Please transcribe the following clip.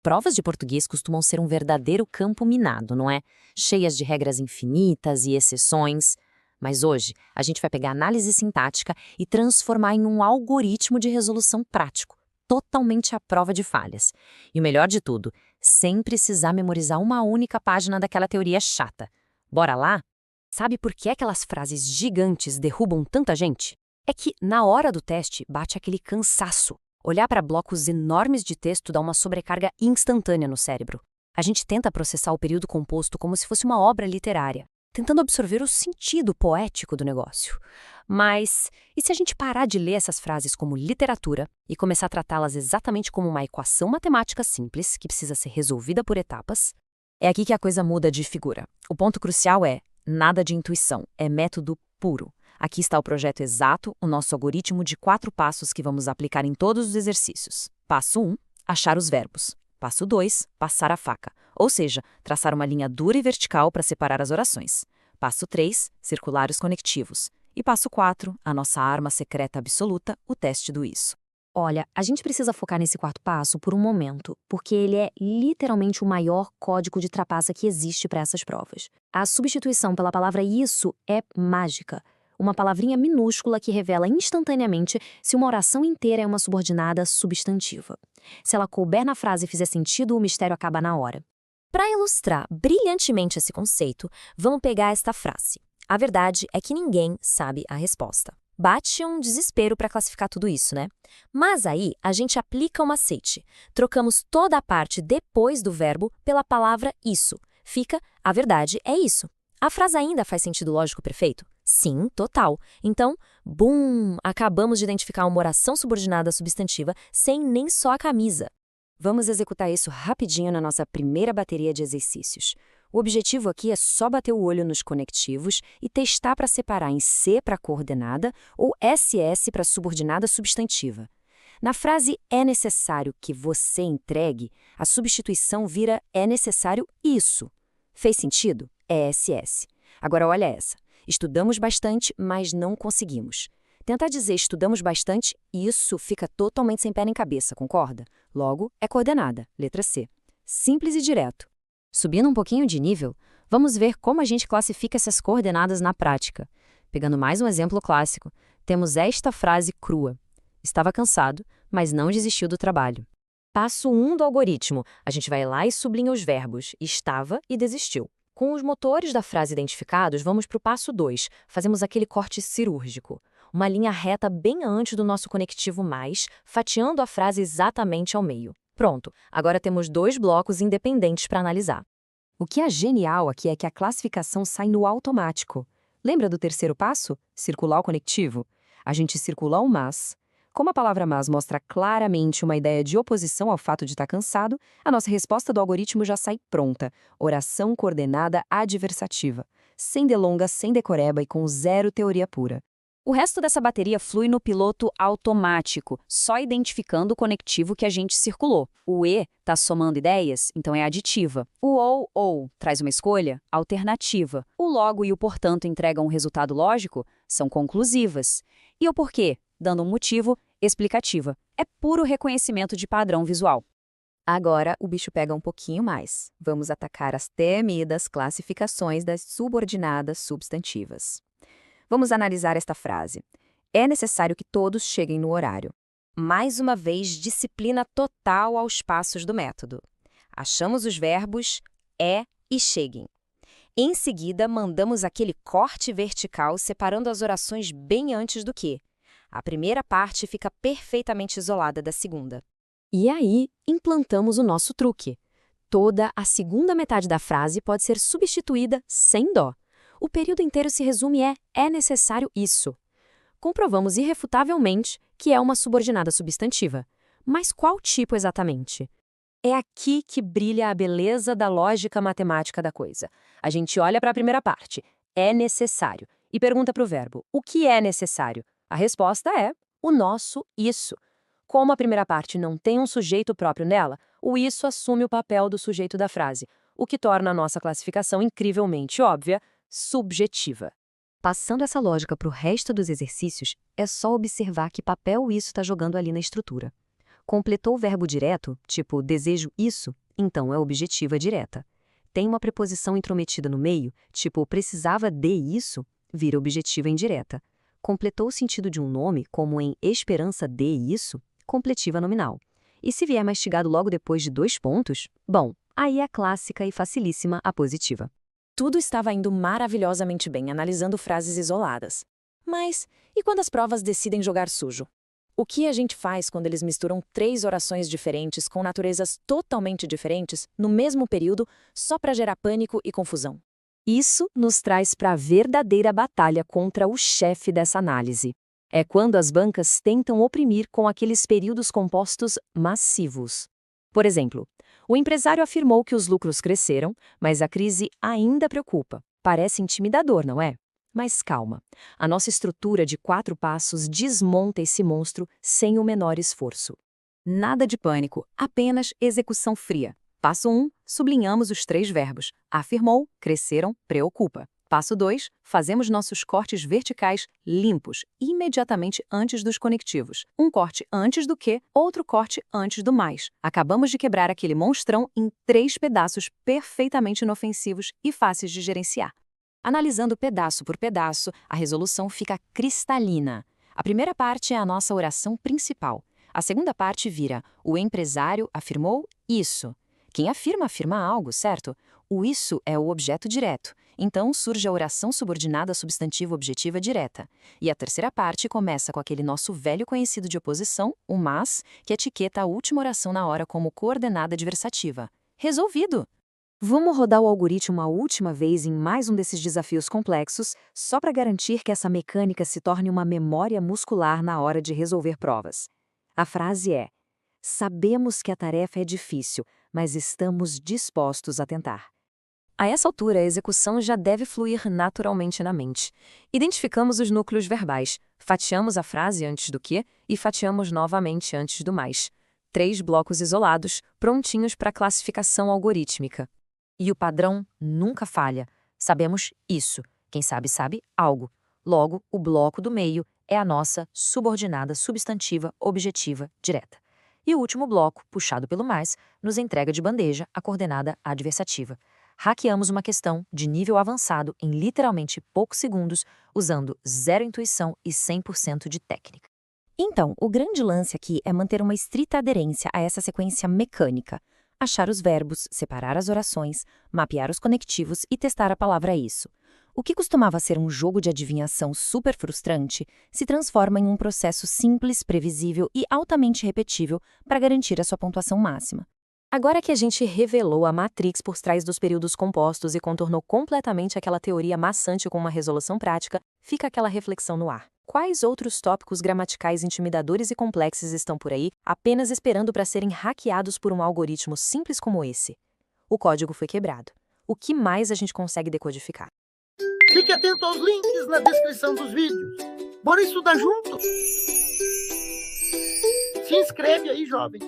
Provas de português costumam ser um verdadeiro campo minado, não é? Cheias de regras infinitas e exceções. Mas hoje, a gente vai pegar a análise sintática e transformar em um algoritmo de resolução prático, totalmente à prova de falhas. E o melhor de tudo, sem precisar memorizar uma única página daquela teoria chata. Bora lá? Sabe por que aquelas frases gigantes derrubam tanta gente? É que, na hora do teste, bate aquele cansaço. Olhar para blocos enormes de texto dá uma sobrecarga instantânea no cérebro. A gente tenta processar o período composto como se fosse uma obra literária, tentando absorver o sentido poético do negócio. Mas, e se a gente parar de ler essas frases como literatura e começar a tratá-las exatamente como uma equação matemática simples que precisa ser resolvida por etapas? É aqui que a coisa muda de figura. O ponto crucial é nada de intuição, é método puro. Aqui está o projeto exato, o nosso algoritmo de 4 passos que vamos aplicar em todos os exercícios. Passo 1, achar os verbos. Passo 2, passar a faca, ou seja, traçar uma linha dura e vertical para separar as orações. Passo 3, circular os conectivos. E passo 4, a nossa arma secreta absoluta, o teste do isso. Olha, a gente precisa focar nesse quarto passo por um momento, porque ele é literalmente o maior código de trapaça que existe para essas provas. A substituição pela palavra isso é mágica. Uma palavrinha minúscula que revela instantaneamente se uma oração inteira é uma subordinada substantiva. Se ela couber na frase e fizer sentido, o mistério acaba na hora. Para ilustrar brilhantemente esse conceito, vamos pegar esta frase. A verdade é que ninguém sabe a resposta. Bate um desespero para classificar tudo isso, né? Mas aí a gente aplica um macete. Trocamos toda a parte depois do verbo pela palavra isso. Fica, a verdade é isso. A frase ainda faz sentido lógico perfeito? Sim, total. Então, bum! Acabamos de identificar uma oração subordinada substantiva sem nem só a camisa. Vamos executar isso rapidinho na nossa primeira bateria de exercícios. O objetivo aqui é só bater o olho nos conectivos e testar para separar em C para coordenada ou SS para subordinada substantiva. Na frase é necessário que você entregue, a substituição vira é necessário isso. Fez sentido? É SS. Agora olha essa. Estudamos bastante, mas não conseguimos. Tentar dizer estudamos bastante, isso fica totalmente sem pé nem cabeça, concorda? Logo, é coordenada, letra C. Simples e direto. Subindo um pouquinho de nível, vamos ver como a gente classifica essas coordenadas na prática. Pegando mais um exemplo clássico, temos esta frase crua. Estava cansado, mas não desistiu do trabalho. Passo 1 do algoritmo. A gente vai lá e sublinha os verbos estava e desistiu. Com os motores da frase identificados, vamos para o passo 2. Fazemos aquele corte cirúrgico. Uma linha reta bem antes do nosso conectivo mais, fatiando a frase exatamente ao meio. Pronto, agora temos 2 blocos independentes para analisar. O que é genial aqui é que a classificação sai no automático. Lembra do terceiro passo? Circular o conectivo. A gente circula o mas. Como a palavra mas mostra claramente uma ideia de oposição ao fato de estar cansado, a nossa resposta do algoritmo já sai pronta. Oração coordenada adversativa. Sem delongas, sem decoreba e com 0 teoria pura. O resto dessa bateria flui no piloto automático, só identificando o conectivo que a gente circulou. O E está somando ideias, então é aditiva. O ou traz uma escolha, alternativa. O logo e o portanto entregam um resultado lógico, são conclusivas. E o porquê, dando um motivo, explicativa. É puro reconhecimento de padrão visual. Agora, o bicho pega um pouquinho mais. Vamos atacar as temidas classificações das subordinadas substantivas. Vamos analisar esta frase. É necessário que todos cheguem no horário. Mais uma vez, disciplina total aos passos do método. Achamos os verbos é e cheguem. Em seguida, mandamos aquele corte vertical separando as orações bem antes do que. A primeira parte fica perfeitamente isolada da segunda. E aí, implantamos o nosso truque. Toda a segunda metade da frase pode ser substituída sem dó. O período inteiro se resume é necessário isso. Comprovamos irrefutavelmente que é uma subordinada substantiva. Mas qual tipo exatamente? É aqui que brilha a beleza da lógica matemática da coisa. A gente olha para a primeira parte, é necessário, e pergunta para o verbo, o que é necessário? A resposta é o nosso isso. Como a primeira parte não tem um sujeito próprio nela, o isso assume o papel do sujeito da frase, o que torna a nossa classificação incrivelmente óbvia, subjetiva. Passando essa lógica para o resto dos exercícios, é só observar que papel isso está jogando ali na estrutura. Completou o verbo direto, tipo desejo isso, então é objetiva direta. Tem uma preposição intrometida no meio, tipo precisava de isso, vira objetiva indireta. Completou o sentido de um nome, como em esperança de isso, completiva nominal. E se vier mastigado logo depois de 2 pontos, bom, aí é clássica e facilíssima a positiva. Tudo estava indo maravilhosamente bem analisando frases isoladas. Mas, e quando as provas decidem jogar sujo? O que a gente faz quando eles misturam 3 orações diferentes com naturezas totalmente diferentes no mesmo período só para gerar pânico e confusão? Isso nos traz para a verdadeira batalha contra o chefe dessa análise. É quando as bancas tentam oprimir com aqueles períodos compostos massivos. Por exemplo, o empresário afirmou que os lucros cresceram, mas a crise ainda preocupa. Parece intimidador, não é? Mas calma, a nossa estrutura de 4 passos desmonta esse monstro sem o menor esforço. Nada de pânico, apenas execução fria. Passo 1, sublinhamos os 3 verbos. Afirmou, cresceram, preocupa. Passo 2, fazemos nossos cortes verticais limpos, imediatamente antes dos conectivos. Um corte antes do que, outro corte antes do mais. Acabamos de quebrar aquele monstrão em 3 pedaços perfeitamente inofensivos e fáceis de gerenciar. Analisando pedaço por pedaço, a resolução fica cristalina. A primeira parte é a nossa oração principal. A segunda parte vira: o empresário afirmou isso. Quem afirma, afirma algo, certo? O isso é o objeto direto. Então surge a oração subordinada substantivo objetiva direta. E a terceira parte começa com aquele nosso velho conhecido de oposição, o mas, que etiqueta a última oração na hora como coordenada adversativa. Resolvido! Vamos rodar o algoritmo uma última vez em mais um desses desafios complexos, só para garantir que essa mecânica se torne uma memória muscular na hora de resolver provas. A frase é: sabemos que a tarefa é difícil, mas estamos dispostos a tentar. A essa altura, a execução já deve fluir naturalmente na mente. Identificamos os núcleos verbais, fatiamos a frase antes do que e fatiamos novamente antes do mais. 3 blocos isolados, prontinhos para classificação algorítmica. E o padrão nunca falha. Sabemos isso. Quem sabe, sabe algo. Logo, o bloco do meio é a nossa subordinada substantiva objetiva direta. E o último bloco, puxado pelo mais, nos entrega de bandeja a coordenada adversativa. Hackeamos uma questão de nível avançado em literalmente poucos segundos, usando 0 intuição e 100% de técnica. Então, o grande lance aqui é manter uma estrita aderência a essa sequência mecânica. Achar os verbos, separar as orações, mapear os conectivos e testar a palavra isso. O que costumava ser um jogo de adivinhação super frustrante se transforma em um processo simples, previsível e altamente repetível para garantir a sua pontuação máxima. Agora que a gente revelou a matrix por trás dos períodos compostos e contornou completamente aquela teoria maçante com uma resolução prática, fica aquela reflexão no ar. Quais outros tópicos gramaticais intimidadores e complexos estão por aí, apenas esperando para serem hackeados por um algoritmo simples como esse? O código foi quebrado. O que mais a gente consegue decodificar? Fique atento aos links na descrição dos vídeos. Bora estudar junto? Se inscreve aí, jovem.